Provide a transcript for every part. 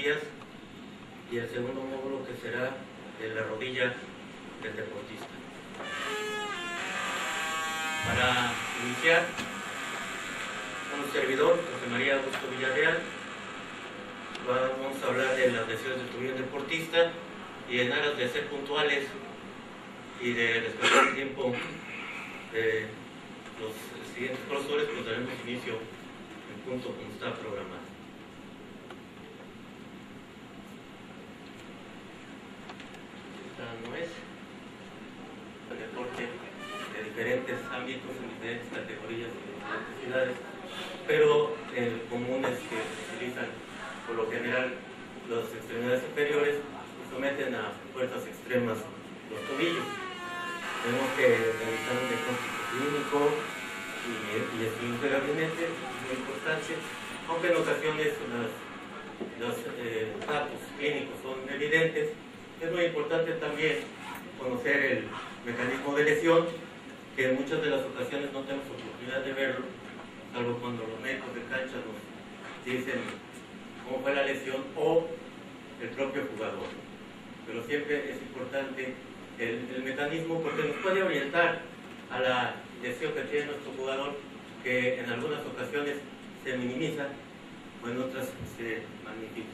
costillas, y el segundo módulo que será de la rodilla del deportista. Para iniciar, un servidor, José María Augusto Villarreal, vamos a hablar de las lesiones del tobillo del deportista, y en aras de ser puntuales y de respetar el tiempo de los siguientes profesores, pues daremos inicio en punto como está programado. Esta no es el deporte de diferentes ámbitos, en diferentes categorías y diferentes ciudades, pero el común es que se utilizan por lo general las extremidades superiores, someten a fuerzas extremas los tobillos. Tenemos que realizar un diagnóstico clínico y estudios de gabinete, es muy importante, aunque en ocasiones los datos clínicos son evidentes. Es muy importante también conocer el mecanismo de lesión, que en muchas de las ocasiones no tenemos oportunidad de verlo, salvo cuando los médicos de cancha nos dicen cómo fue la lesión o el propio jugador. Pero siempre es importante el mecanismo, porque nos puede orientar a la lesión que tiene nuestro jugador, que en algunas ocasiones se minimiza o en otras se magnifica.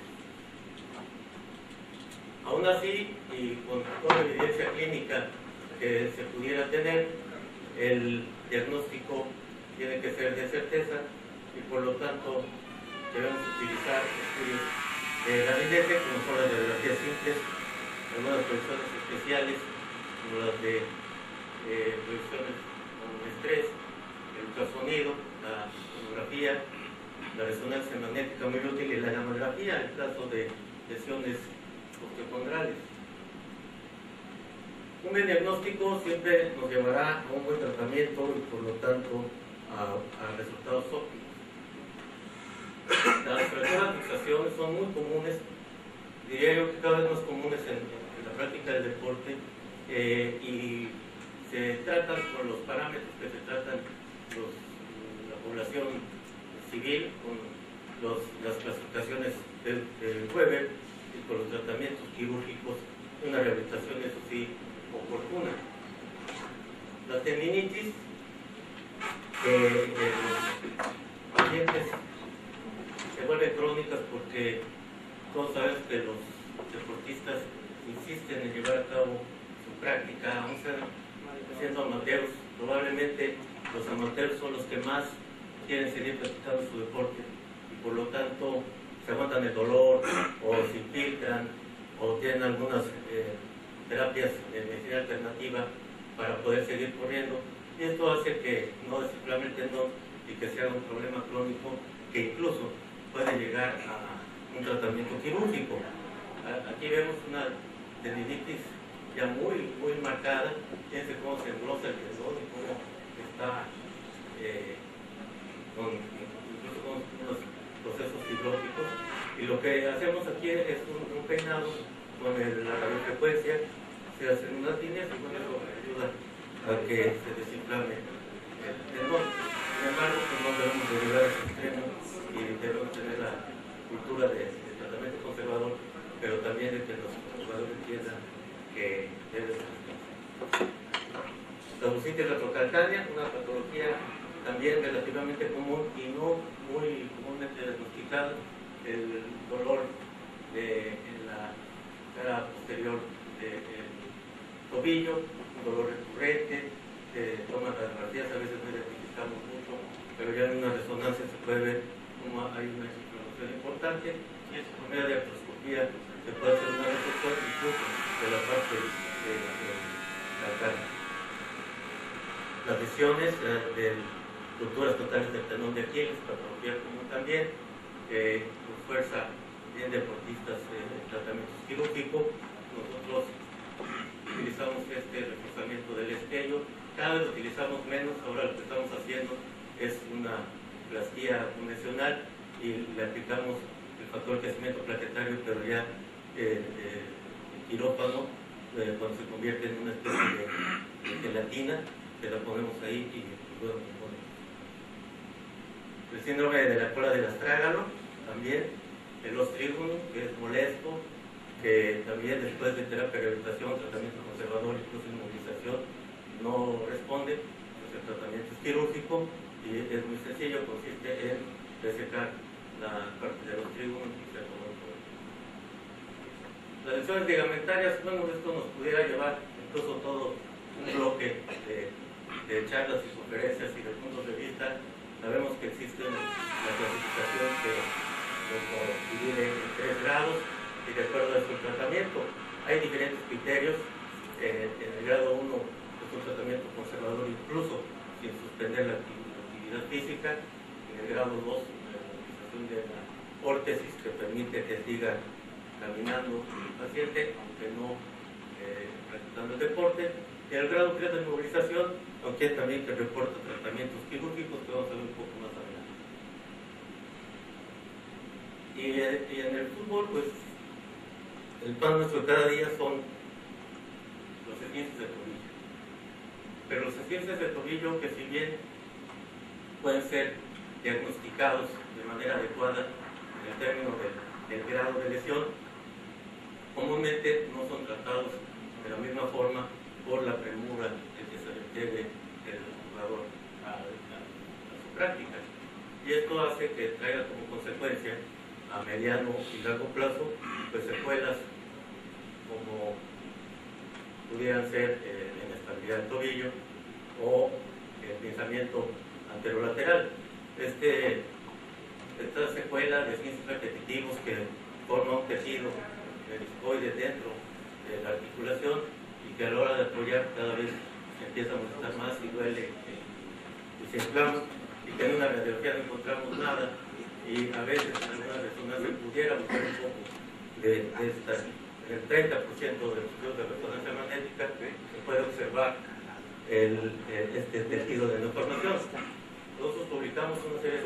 Aún así, y con toda la evidencia clínica que se pudiera tener, el diagnóstico tiene que ser de certeza y por lo tanto debemos utilizar estudios de gabinete, como son las radiografías simples, algunas proyecciones especiales, como las de proyecciones con estrés, el ultrasonido, la tomografía, la resonancia magnética muy útil y la gamografía en caso de lesiones osteocondrales. Un buen diagnóstico siempre nos llevará a un buen tratamiento y por lo tanto a resultados óptimos. Las fracturas de luxaciones son muy comunes, diría yo que cada vez más comunes en la práctica del deporte, y se tratan por los parámetros que se tratan la población civil, con las clasificaciones del Weber y con los tratamientos quirúrgicos, una rehabilitación, eso sí, oportuna. La tendinitis, los pacientes se vuelven crónicas porque todos sabemos que los deportistas insisten en llevar a cabo su práctica, aún siendo amateurs. Probablemente los amateurs son los que más quieren seguir practicando su deporte y por lo tanto se aguantan el dolor o se infiltran o tienen algunas terapias de medicina alternativa para poder seguir corriendo, y esto hace que no simplemente no y que sea un problema crónico que incluso puede llegar a un tratamiento quirúrgico. Aquí vemos una tendinitis ya muy marcada. Fíjense cómo se engrosa el tendón y cómo está incluso con unos procesos fibróticos, y lo que hacemos aquí es un peinado con la radiofrecuencia, se hacen unas líneas y con eso ayuda a que se desinflame el tendón. Sin embargo, pues no debemos de llegar a ese extremo y debemos tener la cultura de tratamiento conservador, pero también de que los jugadores entiendan que debe ser. La bursitis retrocalcánea, una patología también relativamente común y no muy comúnmente diagnosticada, el dolor en la cara posterior del tobillo, un dolor recurrente, toman radiografías, a veces no identificamos mucho, pero ya en una resonancia se puede ver cómo hay una inflamación importante, y es por medio de artroscopía se puede hacer una resección incluso de la parte de la cara. Las lesiones de rupturas totales del tendón de Aquiles, patología común también, por fuerza en deportistas en tratamientos quirúrgicos. Nosotros utilizamos este reforzamiento del esquello, cada vez lo utilizamos menos. Ahora lo que estamos haciendo es una plastía convencional y le aplicamos el factor de crecimiento plaquetario, pero ya el quirófano, cuando se convierte en una especie de gelatina, se la ponemos ahí y luego componemos. El síndrome de la cola del astrágalo también el ostrium, que es molesto, que también después de terapia, rehabilitación, tratamiento conservador, incluso inmovilización, no responde. Entonces el tratamiento es quirúrgico y es muy sencillo, consiste en resecar la parte del ostrium y se acomodó todo. Las lesiones ligamentarias, bueno, esto nos pudiera llevar incluso todo un bloque de charlas y conferencias y de puntos de vista. Sabemos que existe la clasificación que lo divide en 3 grados y de acuerdo a su tratamiento. Hay diferentes criterios. En el grado 1 es un tratamiento conservador incluso sin suspender la actividad física. En el grado 2, la utilización de la órtesis que permite que siga caminando el paciente, aunque no practicando el deporte. En el grado 3 de inmovilización, aunque también que reporta tratamientos quirúrgicos que vamos a ver un poco más adelante. Y en el fútbol, pues, el pan nuestro cada día son los esguinces de tobillo. Pero los esguinces de tobillo, que si bien pueden ser diagnosticados de manera adecuada en el término del grado de lesión, comúnmente no son tratados de la misma forma por la premura de que se requiere el jugador a su práctica. Y esto hace que traiga como consecuencia a mediano y largo plazo pues secuelas como pudieran ser inestabilidad del tobillo o el pinzamiento anterolateral. Esta secuela de esguinces repetitivos que forma un tejido discoide dentro de la articulación y que a la hora de apoyar cada vez empieza a molestar más y duele y se inflama, y que en una radiología no encontramos nada, y a veces en alguna resonancia pudiera buscar un poco de esta, en el 30% de los estudios de resonancia magnética se puede observar este tejido de deformación. Nosotros publicamos una serie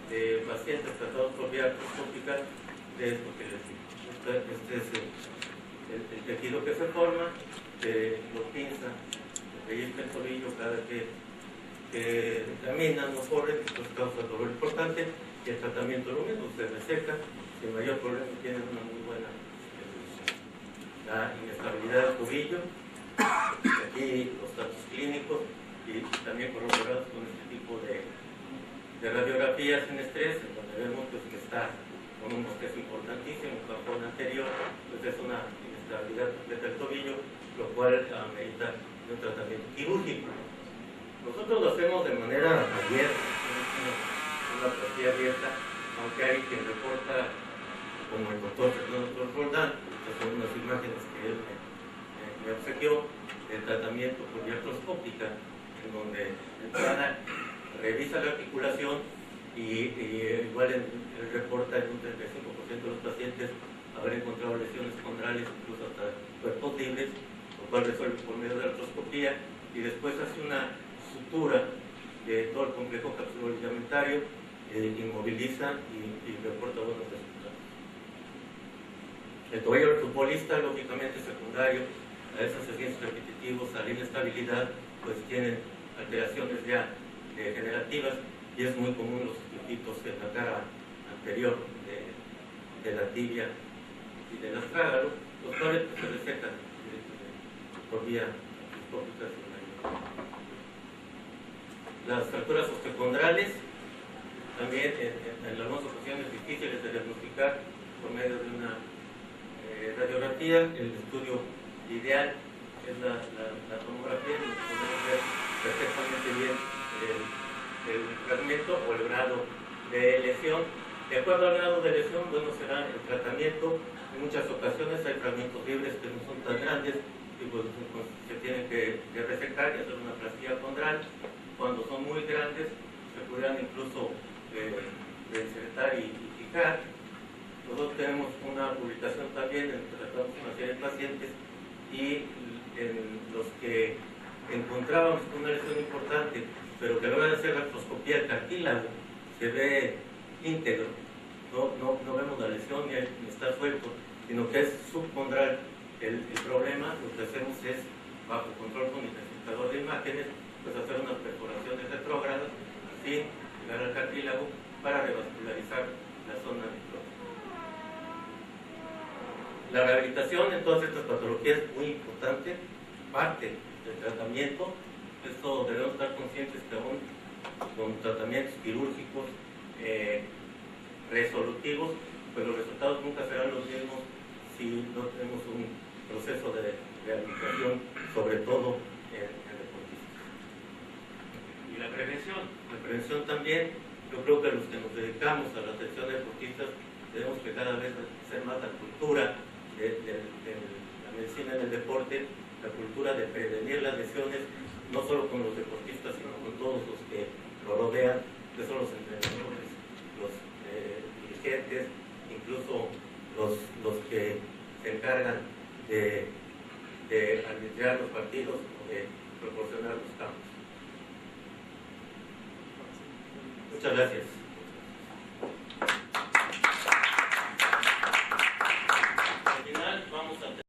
de pacientes tratados por vía artroscópica de esto que les digo. Este es el tejido que se forma, lo pinza, le pellizca el tobillo cada que caminan, no corren, pues causa dolor importante, y el tratamiento lo mismo, se reseca, sin mayor problema tienen una muy buena la inestabilidad del tobillo, aquí los datos clínicos y también corroborados con este tipo de radiografías en estrés, en donde vemos pues, que está con un bosquejo importantísimo, un cajón anterior, pues es una inestabilidad completa del tobillo, lo cual amerita un tratamiento quirúrgico. Nosotros lo hacemos de manera abierta, una plastilla abierta, aunque hay quien reporta, como el doctor Fernando Roldán, que son unas imágenes que él me obsequió, el tratamiento por vía artroscópica, en donde el entrada revisa la articulación y igual él reporta en un 35% de los pacientes haber encontrado lesiones condrales, incluso hasta cuerpos libres, lo cual resuelve por medio de la artroscopía, y después hace una sutura de todo el complejo capsuloligamentario, inmoviliza y reporta buenos resultados. El tobillo del futbolista, lógicamente secundario a esos esguinces repetitivos, a la inestabilidad, pues tienen alteraciones ya degenerativas, y es muy común los piquitos en la cara anterior de la tibia y del astrágalo, los cuales pues, se resecan por vía artroscópica. Las fracturas osteocondrales, también en algunas ocasiones difíciles de diagnosticar por medio de una radiografía. El estudio ideal es la tomografía, donde podemos ver perfectamente bien el fragmento o el grado de lesión. De acuerdo al grado de lesión, bueno, será el tratamiento. En muchas ocasiones hay fragmentos libres que no son tan grandes y pues se tienen que resecar y hacer una plastilla condral. Cuando son muy grandes, se pudieran incluso insertar y fijar. Nosotros tenemos una publicación también, tratamos una serie de pacientes y en los que encontrábamos una lesión importante, pero que a la hora de hacer la artroscopía del cartílago se ve íntegro, no vemos la lesión ni está suelto, sino que es subcondral el problema. Lo que hacemos es, bajo control con intensificador de imágenes, pues hacer unas perforaciones retrógradas, así llegar al cartílago para revascularizar la zona necrótica. La rehabilitación en todas estas patologías es muy importante, parte del tratamiento. Esto debemos estar conscientes que aún con tratamientos quirúrgicos resolutivos, pues los resultados nunca serán los mismos si no tenemos un proceso de rehabilitación, sobre todo en deportistas. Y la prevención. La prevención también, yo creo que los que nos dedicamos a la atención de deportistas tenemos que cada vez hacer más la cultura de la medicina en el deporte, la cultura de prevenir las lesiones, no solo con los deportistas, sino con todos los que lo rodean, que son los entrenadores, los dirigentes, incluso los que se encargan de arbitrar los partidos o de proporcionar los campos. Muchas gracias.